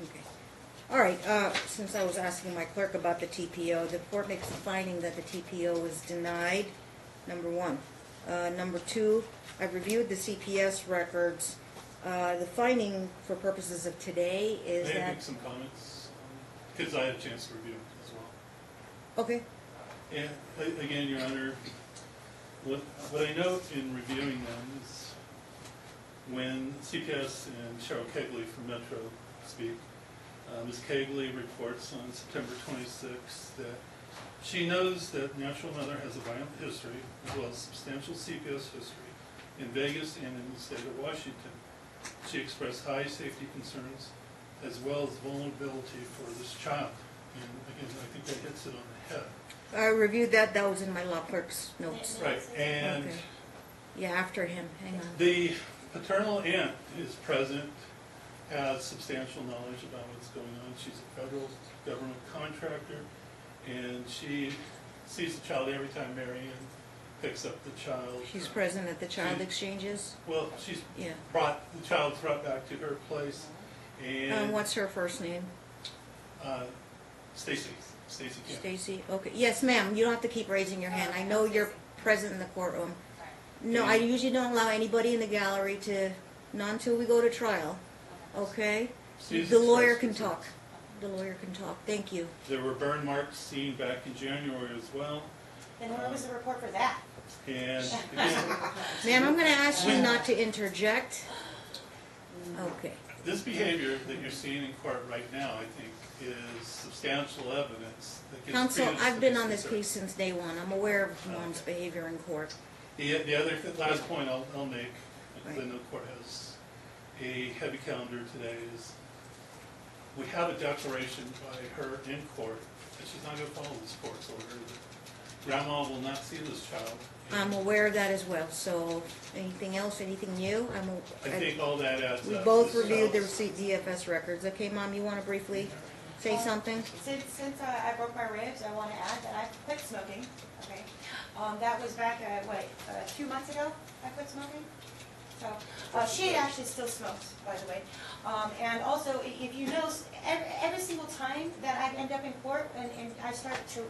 Okay. All right, since I was asking my clerk about the TPO, the court makes a finding that the TPO was denied, number one. Number two, I've reviewed the CPS records. The finding for purposes of today is May I that... make some comments? Because I had a chance to review it as well. Okay. And again, Your Honor, what I note in reviewing them is when CPS and Cheryl Kegley from Metro speak, Ms. Kegley reports on September 26th that she knows that Natural Mother has a violent history as well as substantial CPS history in Vegas and in the state of Washington. She expressed high safety concerns as well as vulnerability for this child. And again, I think that hits it on the head. I reviewed that. That was in my law clerk's notes. Right, and Okay. Yeah, after him. Hang on. the paternal aunt is present, has substantial knowledge about what's going on. She's a federal government contractor, and she sees the child every time Marion picks up the child. She's present at the child exchanges. Well, she's Yeah. brought the child's brought back to her place, and What's her first name? Stacy Camp. Stacy. Okay. Yes, ma'am. You don't have to keep raising your hand. I know you're present in the courtroom. No, I usually don't allow anybody in the gallery to, not until we go to trial. Okay? The lawyer can talk. The lawyer can talk. Thank you. There were burn marks seen back in January as well. Then where was the report for that? And again, Ma'am, I'm going to ask you not to interject. Okay. this behavior that you're seeing in court right now, I think, is substantial evidence that gives Counsel, credence I've to been these on this concerns. case since day one. I'm aware of mom's behavior in court. The other last point I'll make, because I Right. know the court has a heavy calendar today, is we have a declaration by her in court that she's not going to follow this court's order, that grandma will not see this child. I'm aware of that as well. So anything else, anything new? I think all that adds We up. both This reviewed the child- DFS records. Okay, Mom, you want to briefly say something? Since I broke my ribs, I want to add that I quit smoking, okay? That was back, 2 months ago, I quit smoking. So, she actually still smokes, by the way. And also, if you notice, every single time that I end up in court and I start to,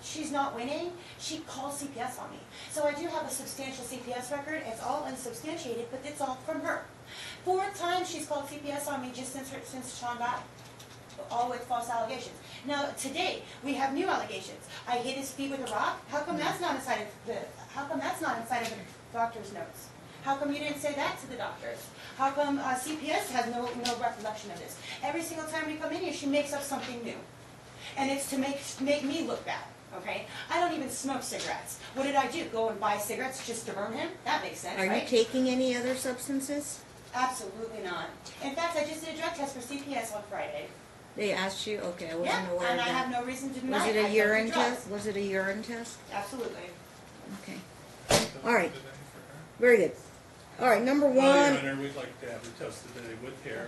she's not winning, she calls CPS on me. So I do have a substantial CPS record. It's all unsubstantiated, but it's all from her. 4 times she's called CPS on me just since Sean died, all with false allegations. Now today we have new allegations. I hit his feet with a rock. How come that's not inside of the doctor's notes? How come you didn't say that to the doctors? How come CPS has no recollection of this? Every single time we come in here, she makes up something new, and it's to make me look bad. Okay, I don't even smoke cigarettes. What did I do? Go and buy cigarettes just to burn him? That makes sense, Are right? you taking any other substances? Absolutely not. In fact, I just did a drug test for CPS on Friday. They asked you? Okay, I Yeah, wasn't aware of and I have that. no reason to deny Was it I a don't urine do drugs. test? Was it a urine test? Absolutely. Okay. All right. Very good. All right, number Well, Your one. Honor, we'd like to have her tested today with care.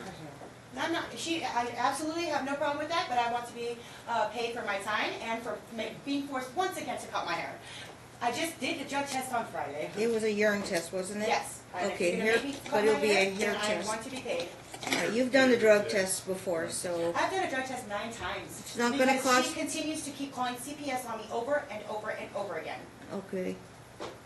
I absolutely have no problem with that, but I want to be paid for my time and for being forced once again to cut my hair. I just did the drug test on Friday. It was a urine test, wasn't it? Yes. And if Okay, you're gonna here, make me cut but it'll my be a hair, hair then I test. want to be paid. All right, you've done the drug test before, so I've done a drug test 9 times. It's not gonna because cost- she continues to keep calling CPS on me over and over and over again. okay.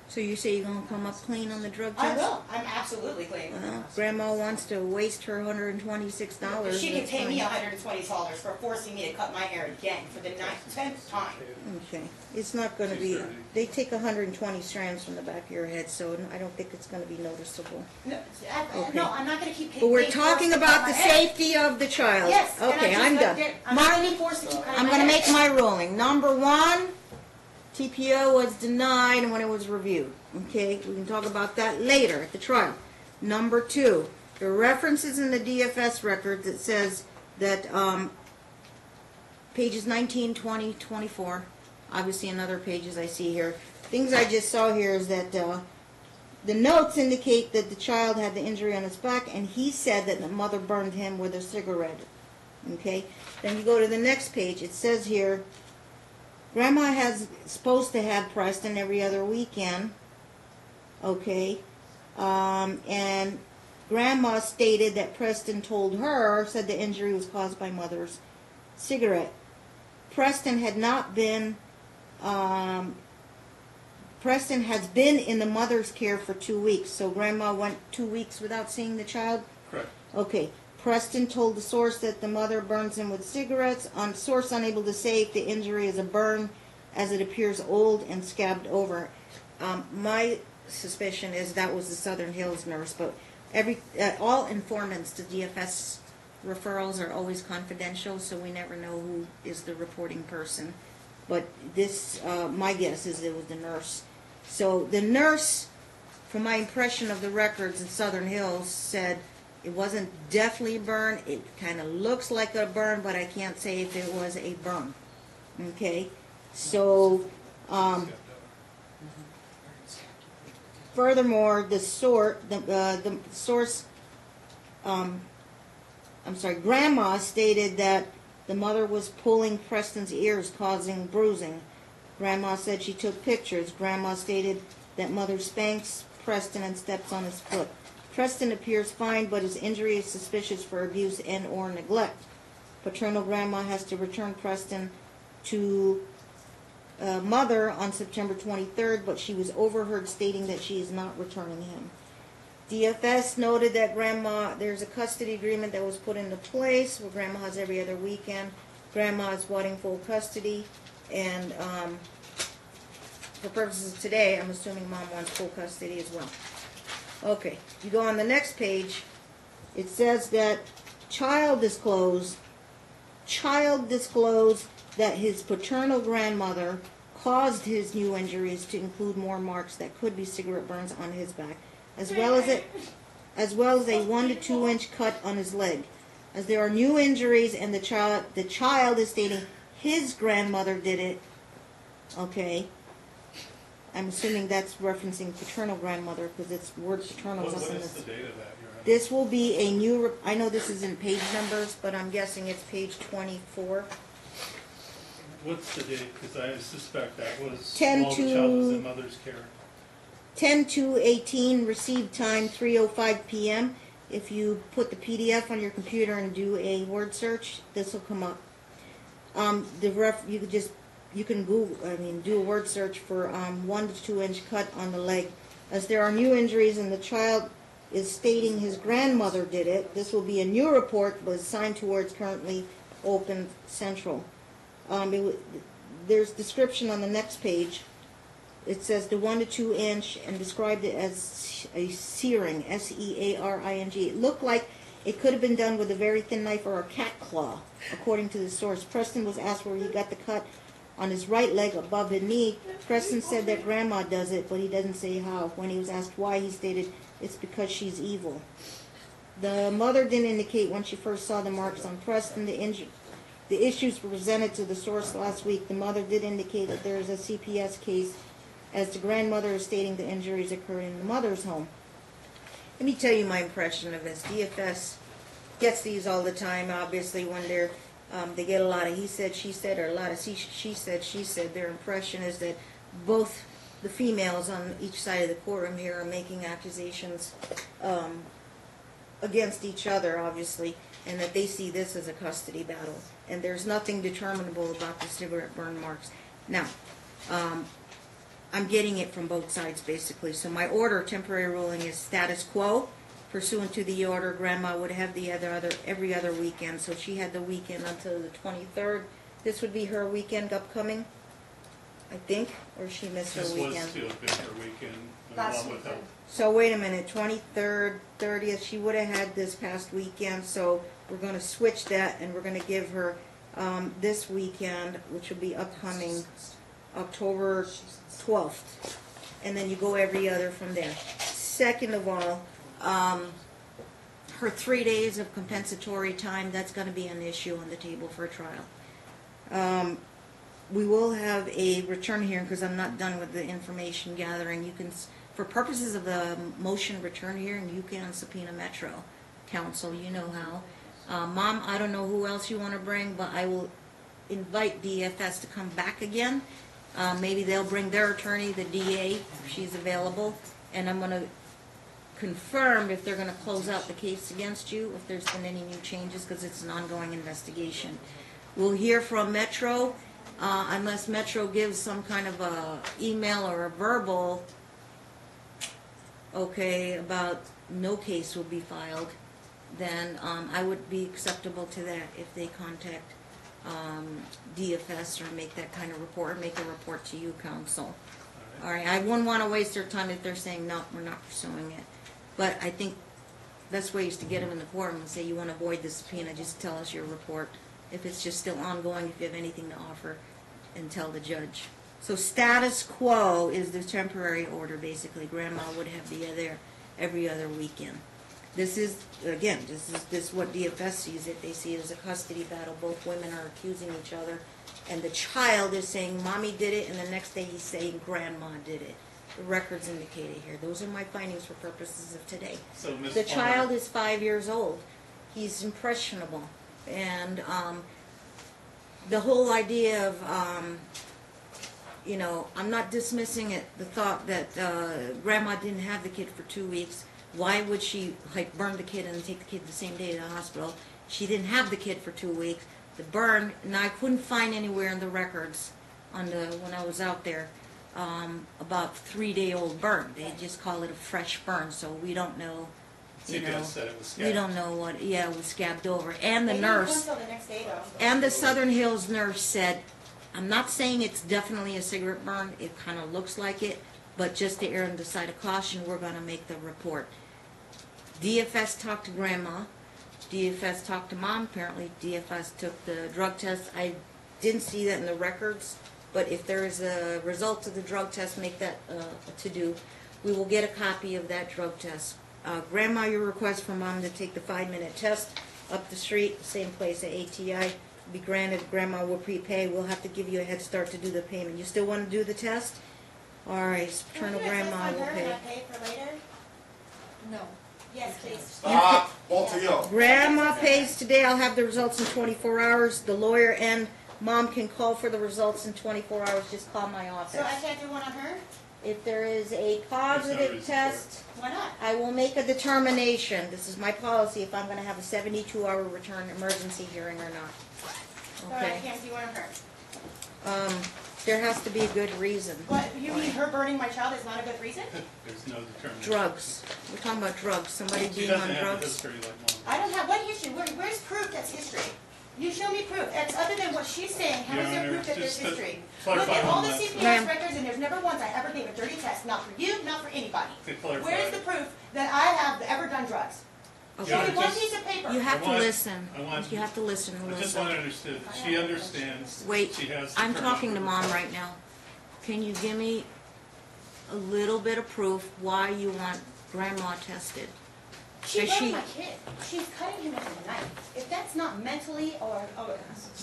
So you say you're gonna come up clean on the drug I test? will. I'm absolutely clean. Well, Grandma wants to waste her $126. She can that's pay me fine. $120 for forcing me to cut my hair again for the 10th time. Okay, it's not gonna be, they take 120 strands from the back of your head, so I don't think it's gonna be noticeable. No, Okay. no, I'm not going to keep paying. But we're talking about the safety of the child. Yes. and Okay, I just I'm done. I'm not being forced to keep cutting I'm my gonna hair. make my ruling. Number one, TPO was denied when it was reviewed. Okay, we can talk about that later at the trial. Number two, the references in the DFS record that says that pages 19, 20, 24, obviously in other pages I see here. Things I just saw here is that the notes indicate that the child had the injury on his back, and he said that the mother burned him with a cigarette. Okay, then you go to the next page. It says here, Grandma has supposed to have Preston every other weekend. Okay, and Grandma stated that Preston told her, said the injury was caused by mother's cigarette. Preston had not been, Preston has been in the mother's care for 2 weeks, so Grandma went 2 weeks without seeing the child? Correct. Okay. Preston told the source that the mother burns him with cigarettes. On source unable to say if the injury is a burn, as it appears old and scabbed over. My suspicion is that was the Southern Hills nurse, but all informants to DFS referrals are always confidential, so we never know who is the reporting person. But this, my guess is it was the nurse. So the nurse, from my impression of the records in Southern Hills, said it wasn't definitely a burn. It kind of looks like a burn, but I can't say if it was a burn. Okay? So, furthermore, the source, Grandma stated that the mother was pulling Preston's ears, causing bruising. Grandma said she took pictures. Grandma stated that mother spanks Preston and steps on his foot. Preston appears fine, but his injury is suspicious for abuse and or neglect. Paternal grandma has to return Preston to mother on September 23rd, but she was overheard stating that she is not returning him. DFS noted that there's a custody agreement that was put into place where grandma has every other weekend. Grandma is wanting full custody, and for purposes of today, I'm assuming mom wants full custody as well. Okay, you go on the next page, it says that child disclosed that his paternal grandmother caused his new injuries to include more marks that could be cigarette burns on his back, as well as a 1 to 2 inch cut on his leg. As there are new injuries and the child is stating his grandmother did it, okay, I'm assuming that's referencing paternal grandmother because it's word paternal. What is the date of that, Your Honor? This will be a new, I know this is in page numbers, but I'm guessing it's page 24. What's the date? Because I suspect that was 10 while the child was in mother's care. 10/2/18, received time 3:05 p.m. If you put the PDF on your computer and do a word search, this will come up. You can do a word search for 1 to 2 inch cut on the leg. As there are new injuries and the child is stating his grandmother did it, this will be a new report, but assigned towards currently open central. There's description on the next page. It says the 1 to 2 inch and described it as a searing, S-E-A-R-I-N-G. It looked like it could have been done with a very thin knife or a cat claw, according to the source. Preston was asked where he got the cut on his right leg above the knee. Preston said that grandma does it, but he doesn't say how. When he was asked why, he stated it's because she's evil. The mother didn't indicate when she first saw the marks on Preston. The issues were presented to the source last week. The mother did indicate that there is a CPS case, as the grandmother is stating the injuries occurred in the mother's home. Let me tell you my impression of this. DFS gets these all the time, obviously, when they get a lot of he said, she said, or a lot of she said, she said. Their impression is that both the females on each side of the courtroom here are making accusations against each other, obviously, and that they see this as a custody battle. And there's nothing determinable about the cigarette burn marks. Now, I'm getting it from both sides, basically. So my order, temporary ruling, is status quo. Pursuant to the order, Grandma would have the every other weekend. So she had the weekend until the 23rd. This would be her weekend upcoming, I think, or she missed her weekend. This was to have been her weekend, Last along with her. weekend. So wait a minute, 23rd, 30th, she would have had this past weekend. So we're going to switch that, and we're going to give her this weekend, which will be upcoming October 12th. And then you go every other from there. Second of all, her 3 days of compensatory time, that's going to be an issue on the table for a trial. We will have a return hearing because I'm not done with the information gathering. You can, for purposes of the motion return hearing, you can subpoena Metro Council. You know how. Mom, I don't know who else you want to bring, but I will invite DFS to come back again. Maybe they'll bring their attorney, the DA, if she's available, and I'm going to confirmed if they're gonna close out the case against you, if there's been any new changes, because it's an ongoing investigation. We'll hear from Metro, unless Metro gives some kind of a email or a verbal, okay, about no case will be filed, then I would be acceptable to that if they contact DFS or make that kind of report, or make a report to you, counsel. All right, I wouldn't want to waste their time if they're saying, no, we're not pursuing it. But I think best way is to get them in the forum and say, you want to avoid the subpoena, just tell us your report. If it's just still ongoing, if you have anything to offer, and tell the judge. So status quo is the temporary order, basically. Grandma would have the other every other weekend. This is, again, this is what DFS sees it. They see it as a custody battle. Both women are accusing each other. And the child is saying, Mommy did it, and the next day he's saying, Grandma did it. The record's indicated here. Those are my findings for purposes of today. So, Ms. The Palmer, child is 5 years old. He's impressionable. And the whole idea of, you know, I'm not dismissing it, the thought that Grandma didn't have the kid for 2 weeks. Why would she, like, burn the kid and take the kid the same day to the hospital? She didn't have the kid for 2 weeks. The burn, and I couldn't find anywhere in the records on the when I was out there about 3-day-old burn. They just call it a fresh burn, so we don't know. You know, CPS said it was scabbed. we don't know what. Yeah, it was scabbed over. And the They didn't nurse, come till the next day, though. and the Southern Hills nurse said, I'm not saying it's definitely a cigarette burn. It kind of looks like it, but just to err on the side of caution, we're going to make the report. DFS talked to Grandma. DFS talked to Mom. Apparently, DFS took the drug test. I didn't see that in the records, but if there is a result of the drug test, make that a to-do. We will get a copy of that drug test. Grandma, your request for Mom to take the 5-minute test up the street, same place at ATI, be granted. Grandma will prepay. We'll have to give you a head start to do the payment. You still want to do the test? All right, paternal grandma will pay. Can I pay for later? No. Yes, please. Stop, both of you. Grandma pays today. I'll have the results in 24 hours. The lawyer and Mom can call for the results in 24 hours. Just call my office. So I can't do one on her? If there is a There's positive no reason test, Why not? I will make a determination. This is my policy, if I'm going to have a 72-hour return emergency hearing or not. So I Okay? can't do one on her. There has to be a good reason. What, you mean her burning my child is not a good reason? There's no determination. Drugs. We're talking about drugs. Somebody She being doesn't on have a drugs. history like Mom. I don't have, what history? Where's proof that's history? You show me proof. It's other than what she's saying. How is Your there Honor, proof that there's just to history? clarify Look at all on the that. CPS Ma'am. records, and there's never once I ever gave a dirty test. Not for you, not for anybody. To clarify. Where's the proof that I have ever done drugs? Show Yeah, me one just- piece of paper. You have I to want- listen. I want- You have to listen and I just want to listen. understand, she understands. Wait, She has the I'm permit. talking to Mom right now. Can you give me a little bit of proof why you want Grandma tested? She Does burned she- my kid. She's cutting him with a knife. If that's not mentally or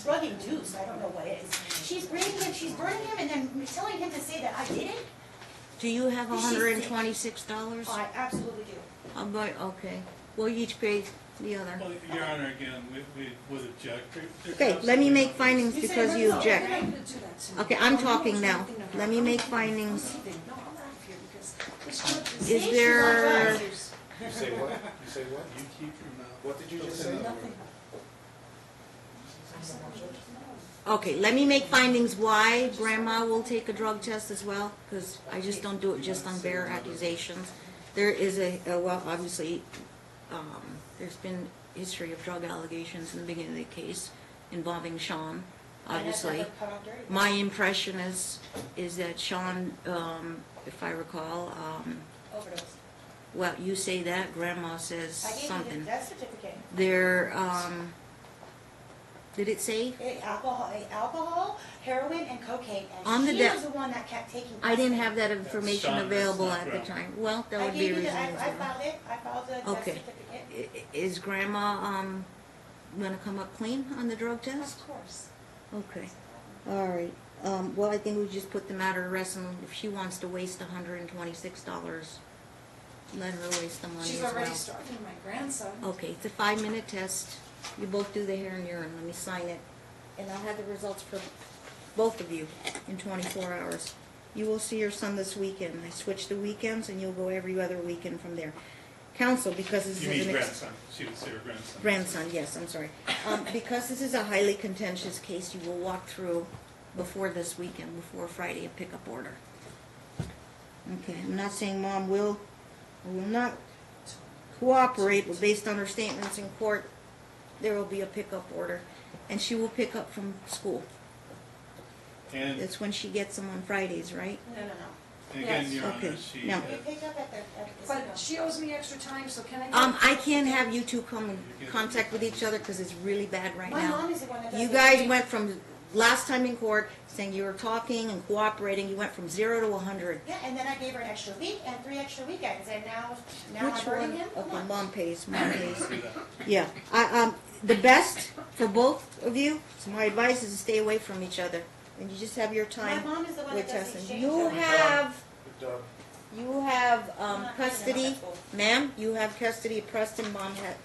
drug induced, I don't know what is. She's burning him, and then telling him to say that I did it? Do you have Is she $126? I absolutely do. Okay. We'll each pay the other. Well, Your Honor, again, we would object. There's Okay, let me make absolutely- findings You said because her you result, object. right? Okay, I'm talking now. Let me make findings. Is See, there, she's You say what? You say what? You keep your mouth. What did you just Don't say? nothing. okay, let me make findings why Grandma will take a drug test as well, because I just don't do it just on bare accusations. There is well, obviously, there's been history of drug allegations in the beginning of the case involving Sean, obviously. never cut off dirty. My impression is that Sean, if I recall, Overdose. well, you say that, Grandma says I gave you the something. death certificate. There, did it say? Alcohol, heroin, and cocaine, On and the she death- was the one that kept taking. I didn't have custody. that information Sean, that's available not at the correct. time. Well, that I would be gave a you the, reason. I filed it, I filed the death Okay. certificate. Is Grandma, gonna come up clean on the drug test? Of course. Okay. All right. Well, I think we just put the matter to rest, and if she wants to waste $126, let her waste the money She's as already well. starting my grandson. Okay, it's a 5-minute test. You both do the hair and urine. Let me sign it. And I'll have the results for both of you in 24 hours. You will see your son this weekend. I switched the weekends, and you'll go every other weekend from there. counsel, because this You is mean an grandson, she would say her grandson. grandson, yes, I'm sorry. Because this is a highly contentious case, you will walk through before this weekend, before Friday, a pickup order. Okay, I'm not saying Mom will or will not cooperate, but based on her statements in court, there will be a pickup order, and she will pick up from school. And It's when she gets them on Fridays, right? No. again, Yes. Your Okay, Honor, she, now- We pick up at the casino. But she owes me extra time, so can I? I can't have you two come in contact with each other because it's really bad right My now. mom is the one that does You it. guys went from last time in court saying you were talking and cooperating, you went from 0 to 100. Yeah, and then I gave her an extra week and 3 extra weekends, and now Which I'm hurting one? him. Come Okay, on. Mom pays. do that. Yeah, the best for both of you, so my advice is to stay away from each other. And you just have your My time mom is the one with that does the Tessin. exchange. You rate. have, Good job. you have I'm not custody, taking them up at school. ma'am, you have custody of Preston.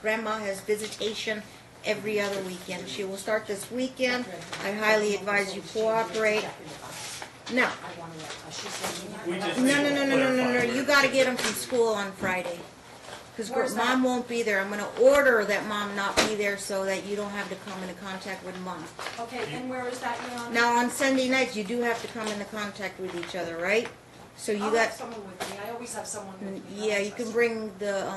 Grandma has visitation every other weekend. She will start this weekend. I highly advise you cooperate. Now, We just no, need no, to no, no, no, no, no, clarify you where- gotta get them from school on Friday. Where's Because that? Mom won't be there. I'm gonna order that Mom not be there so that you don't have to come into contact with Mom. Okay, and where is that, Your Honor? Now, on Sunday nights, you do have to come into contact with each other, right? So you I'll got, have someone with me, I always have someone with me. yeah, you can bring the,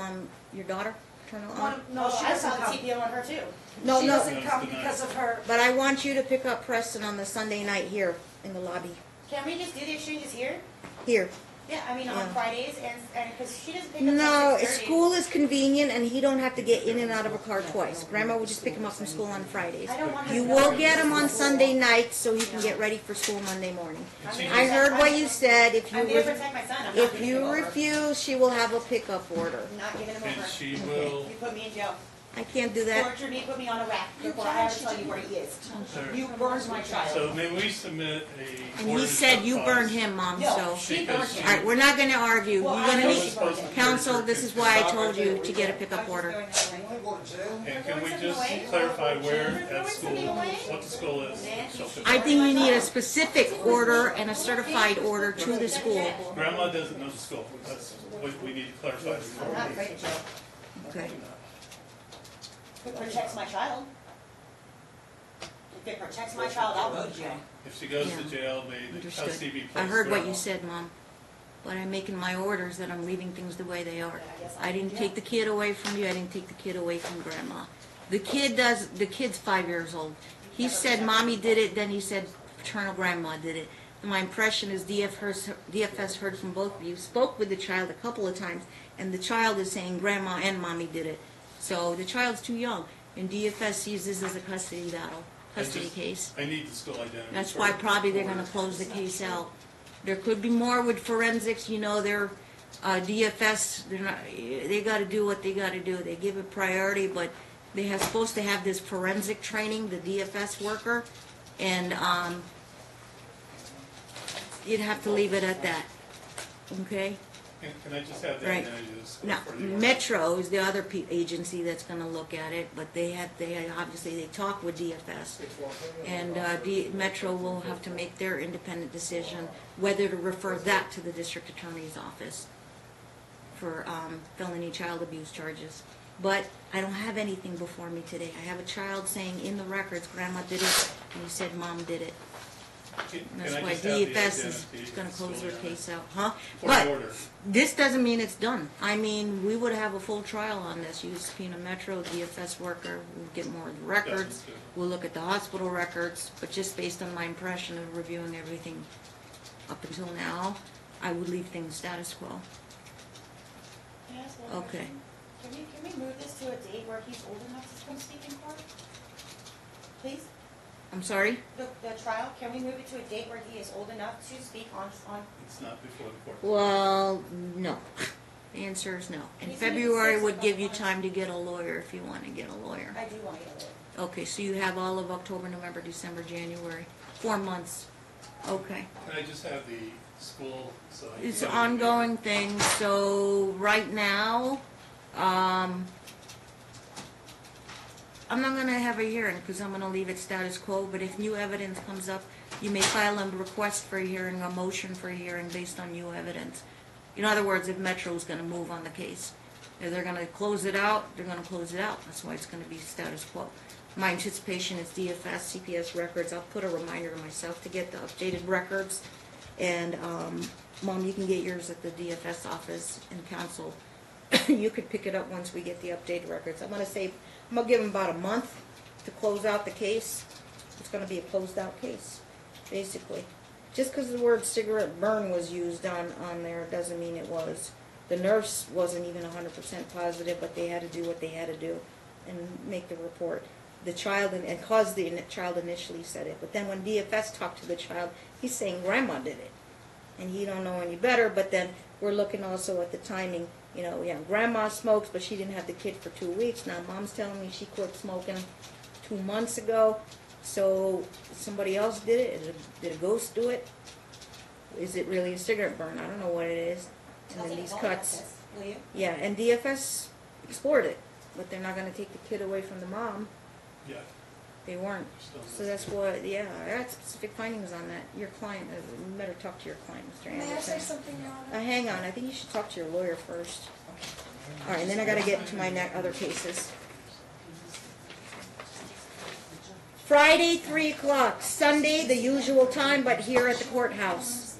your daughter, turn her on. No, she I doesn't saw the come. TPO on her too. No, She no, doesn't come because of her, but I want you to pick up Preston on the Sunday night here in the lobby. Can we just do the exchanges here? Here. Yeah, I mean Yeah. on Fridays and because she doesn't pick up No, till 6:30. school is convenient and he don't have to get in and out of a car twice. Grandma will just pick him up from school on Fridays. I don't want her You to will go. get him on Sunday nights so he can get ready for school Monday morning. And she I just- heard what you said. If I'm you there to re- protect my son. I'm not if giving you him over. refuse, she will have a pickup order. I'm not giving him And over. she will, You put me in jail. I can't do that. Torture me, put me on a rack You before can, I ever she tell you did. where he is. Sure. You burned my child. so may we submit a And order he to said you cause- burned him, Mom, No, so. she Because burned she- him. Alright, we're not gonna argue. Well, You're I gonna know need, she burned him. counsel, this is why I told you to get a I pickup was just order. throwing that You away. wanna go to jail? And can we Throwing just something away? clarify where Throwing at school, something away? what the school is? So if I think you need a specific order and a certified order to the school. Grandma doesn't know the school, that's what we need to clarify I'm before not we. afraid of jail. Okay. If it protects my child. If it protects my child, I'll go to jail. If she goes to Yeah. jail, may the Understood. custody be placed I heard what where- you said, Mom, but I'm making my orders that I'm leaving things the way they are. I guess I didn't take the kid away from you, I didn't take the kid away from Grandma. The kid's 5 years old. He said Mommy did it, then he said paternal grandma did it. My impression is DFS heard from both of you, spoke with the child a couple of times, and the child is saying Grandma and Mommy did it. So the child's too young, and DFS sees this as a custody battle, custody case. I need the school identity. That's for- why probably they're gonna close the case out. There could be more with forensics, you know, they're, DFS, they're not, they gotta do what they gotta do. They give it priority, but they are supposed to have this forensic training, the DFS worker, and, you'd have to leave it at that, okay? Can I just have the Right. identity of the school Now, for the order? Metro is the other agency that's gonna look at it, but they obviously, they talk with DFS. And Metro will have to make their independent decision whether to refer that to the district attorney's office for felony child abuse charges. But I don't have anything before me today. I have a child saying in the records, Grandma did it, and he said Mom did it. Can And that's I why just have the DFS is identity of gonna the close school their identity case out, huh? For But the order. this doesn't mean it's done. I mean, we would have a full trial on this. You subpoena Metro, DFS worker, we'll get more of the records. That's good. We'll look at the hospital records, but just based on my impression of reviewing everything up until now, I would leave things status quo. Can I ask one Okay. question? Can we move this to a date where he's old enough to come speak in court? Please? I'm sorry? The trial, can we move it to a date where he is old enough to speak on, It's not before the court. Well, no. The answer is no. And He's gonna be February 6 would in give you about time to get a lawyer if you want to get a lawyer. I do want to get a lawyer. Okay, so you have all of October, November, December, January. 4 months. Okay. Can I just have the school, so I can It's get it? ongoing thing, so right now, I'm not gonna have a hearing, because I'm gonna leave it status quo, but if new evidence comes up, you may file a request for a hearing, a motion for a hearing based on new evidence. In other words, if Metro's gonna move on the case. If they're gonna close it out, they're gonna close it out. That's why it's gonna be status quo. My anticipation is DFS, CPS records. I'll put a reminder to myself to get the updated records. And, Mom, you can get yours at the DFS office and council. You could pick it up once we get the updated records. I'm gonna give them about a month to close out the case. It's gonna be a closed out case, basically. Just because the word cigarette burn was used on there doesn't mean it was. The nurse wasn't even 100% positive, but they had to do what they had to do and make the report. The child, and cause the child initially said it, but then when DFS talked to the child, he's saying grandma did it. And he don't know any better, but then we're looking also at the timing. You know, yeah, grandma smokes, but she didn't have the kid for 2 weeks. Now mom's telling me she quit smoking 2 months ago. So somebody else did it? Did a ghost do it? Is it really a cigarette burn? I don't know what it is. And then these cuts. Will you? Yeah, and DFS explored it, but they're not going to take the kid away from the mom. Yeah. They weren't. So that's what, yeah, I had specific findings on that. Your client, you better talk to your client, Mr. Anderson. May I say something, Your Honor? Hang on, I think you should talk to your lawyer first. All right, and then I got to get to my other cases. Friday, 3 o'clock. Sunday, the usual time, but here at the courthouse.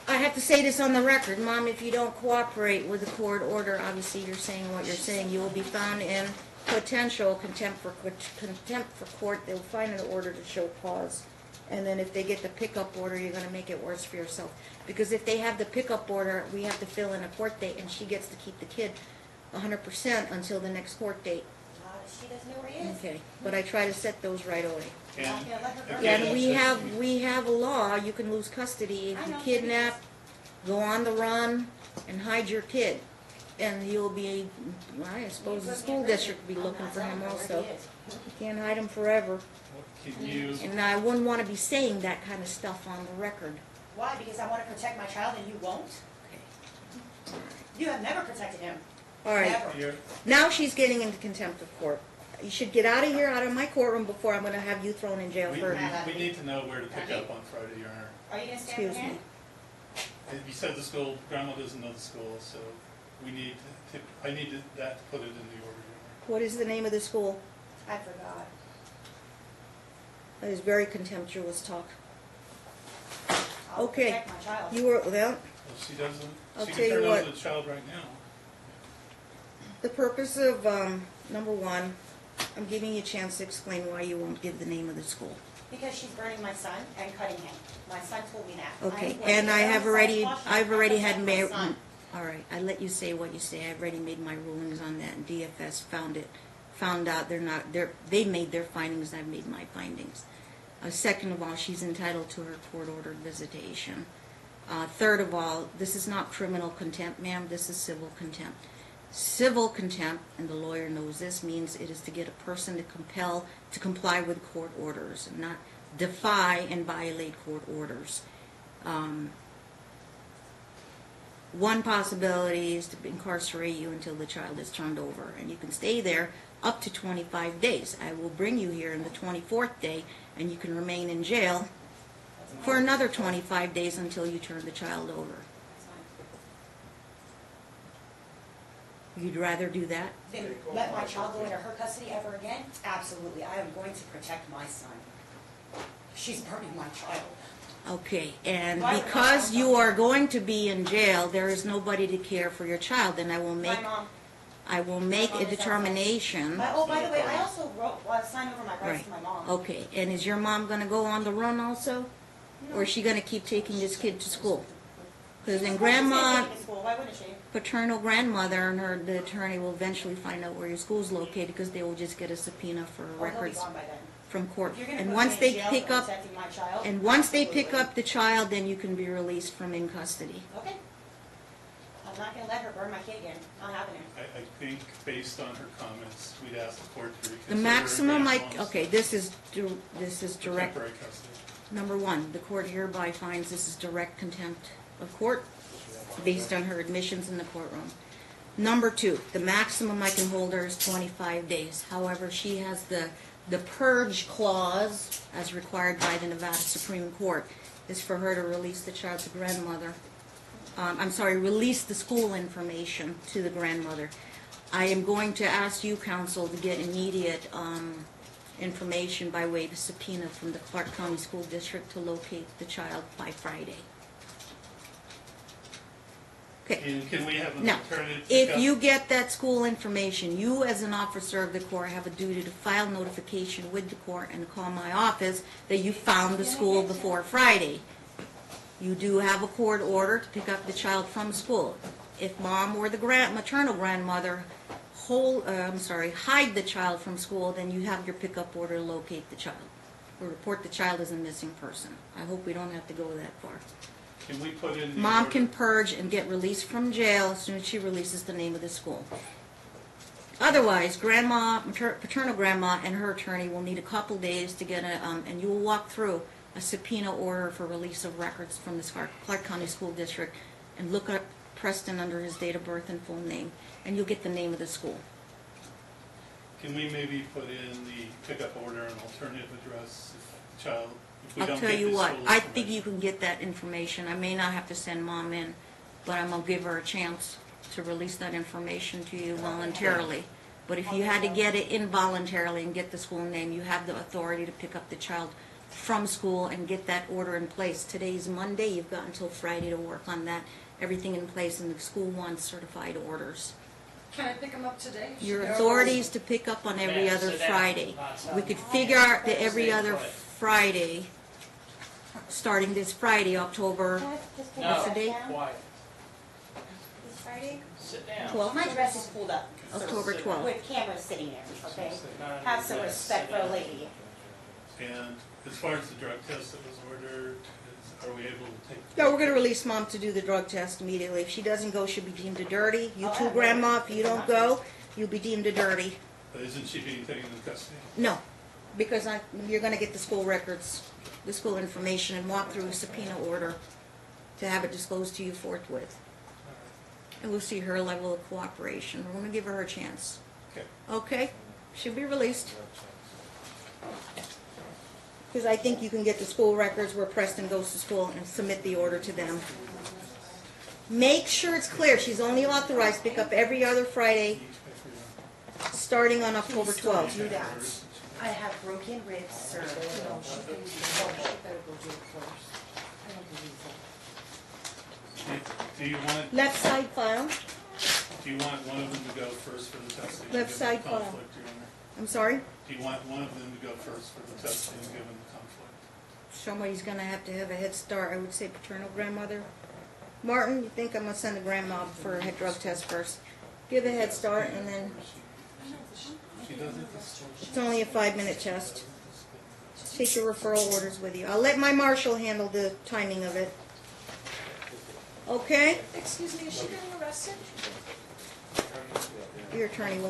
I have to say this on the record. Mom, if you don't cooperate with the court order, obviously you're saying what you're saying, you will be found in potential contempt for court. They'll find an order to show cause. And then if they get the pickup order, you're going to make it worse for yourself. Because if they have the pickup order, we have to fill in a court date, and she gets to keep the kid 100% until the next court date. She doesn't know where he is. Okay, but I try to set those right away. And Not gonna let her burn. Yeah, again, and we have a law, you can lose custody if I you know. kidnap, go on the run, and hide your kid. And you'll be, I suppose the school district will be looking for him also. You can't hide him forever. Can you, And I wouldn't want to be saying that kind of stuff on the record. Why? Because I want to protect my child and you won't? You have never protected him. All right, Never. you're, now she's getting into contempt of court. You should get out of here, out of my courtroom, before I'm going to have you thrown in jail we, for... we need to know where to pick up on Friday, Your Honor. Are you going to stand Excuse again? me. You said the school, grandma doesn't know the school, so we need I need that to put it in the order, Your Honor. What is the name of the school? I forgot. That is very contemptuous talk. I'll Okay. protect my child. You were, well, Well, she doesn't, I'll she tell can you turn what. over the child right now. the purpose of, number one, I'm giving you a chance to explain why you won't give the name of the school. Because she's burning my son and cutting him. My son told me that. Okay, I'm and I have already, I've already had my made, son. all right, I let you say what you say. I've already made my rulings on that, and DFS found out they made their findings, I've made my findings. Second of all, she's entitled to her court-ordered visitation. Third of all, this is not criminal contempt, ma'am, this is civil contempt. Civil contempt, and the lawyer knows this, means it is to get a person to comply with court orders, and not defy and violate court orders. One possibility is to incarcerate you until the child is turned over, and you can stay there up to 25 days. I will bring you here on the 24th day, and you can remain in jail for another 25 days until you turn the child over. That's fine. You'd rather do that? Then let my child go into her custody ever again? Absolutely. I am going to protect my son. She's burning my child. Okay, and Why would because I- you are going to be in jail, there is nobody to care for your child, and I will My make mom. a mom is outside. determination. By the way, I also signed over my rights Right. to my mom. Okay, and is your mom gonna go on the run also? Or is she gonna keep taking this kid to school? Because then She's grandma, taking me to school. Why wouldn't she? paternal grandmother and the attorney will eventually find out where your school's located, because they will just get a subpoena for Oh, he'll be records gone by then. from court. If you're gonna And put once me in they jail pick for up, protecting my child, and once they pick absolutely. up the child, then you can be released from in custody. Okay. I'm not gonna let her burn my kid again. Not happening. I think based on her comments, we'd ask the court to reconsider. The maximum grandma's okay, this is direct. temporary custody. Number one, the court hereby finds this is direct contempt of court based on her admissions in the courtroom. Number two, the maximum I can hold her is 25 days. However, she has the purge clause, as required by the Nevada Supreme Court, is for her to release the child to grandmother release the school information to the grandmother. I am going to ask you, counsel, to get immediate information by way of subpoena from the Clark County School District to locate the child by Friday. Okay. And can we have an Now, alternative? if pickup? you get that school information, you as an officer of the court have a duty to file notification with the court and call my office that you found the school before Friday. You do have a court order to pick up the child from school. If mom or the maternal grandmother hide the child from school, then you have your pickup order to locate the child or report the child as a missing person. I hope we don't have to go that far. Can we put in the Mom order- can purge and get released from jail as soon as she releases the name of the school. Otherwise, grandma, paternal grandma, and her attorney will need a couple days to get and you will walk through a subpoena order for release of records from the Clark County School District and look up Preston under his date of birth and full name, and you'll get the name of the school. Can we maybe put in the pickup order an alternative address if child, if we I'll don't tell get you the what, school I think you information? can get that information. I may not have to send mom in, but I'm gonna give her a chance to release that information to you voluntarily. But if you had to get it involuntarily and get the school name, you have the authority to pick up the child from school and get that order in place. Today's Monday, you've got until Friday to work on that, everything in place, and the school wants certified orders. Can I pick them up today? Your authority is to pick up on every other Friday. We could figure out the every other Friday, starting this Friday, October, what's the date? Quiet. This Friday? Sit down. 12th? My dress is pulled up. October 12th. With cameras sitting there, okay? No, Have some no, respect sit for a down. lady. And as far as the drug test that was ordered, are we able to take? Yeah, we're gonna release mom to do the drug test immediately. If she doesn't go, she'll be deemed a dirty. You too, grandma, if you don't go, you'll be deemed a dirty. But isn't she being taken into custody? No, because you're gonna get the school records, the school information, and walk through a subpoena order to have it disclosed to you forthwith. And we'll see her level of cooperation. We're gonna give her a chance. Okay. Okay? She'll be released. Because I think you can get the school records where Preston goes to school and submit the order to them. Make sure it's clear, she's only authorized to pick up every other Friday, starting on October 12th. Do that. I have broken ribs, sir. Do you want, Left side file, do you want one of them to go first for the testing? Left given side the file. conflict, Your Honor? I'm sorry? Do you want one of them to go first for the testing given the conflict? Somebody's gonna have to have a head start, I would say paternal grandmother. Martin, you think I'm gonna send the grandma for a head drug test first? Give a head start and then, She doesn't? it's only a 5-minute test. Take your referral orders with you. I'll let my marshal handle the timing of it. Okay? Excuse me, is she being arrested? Your attorney will.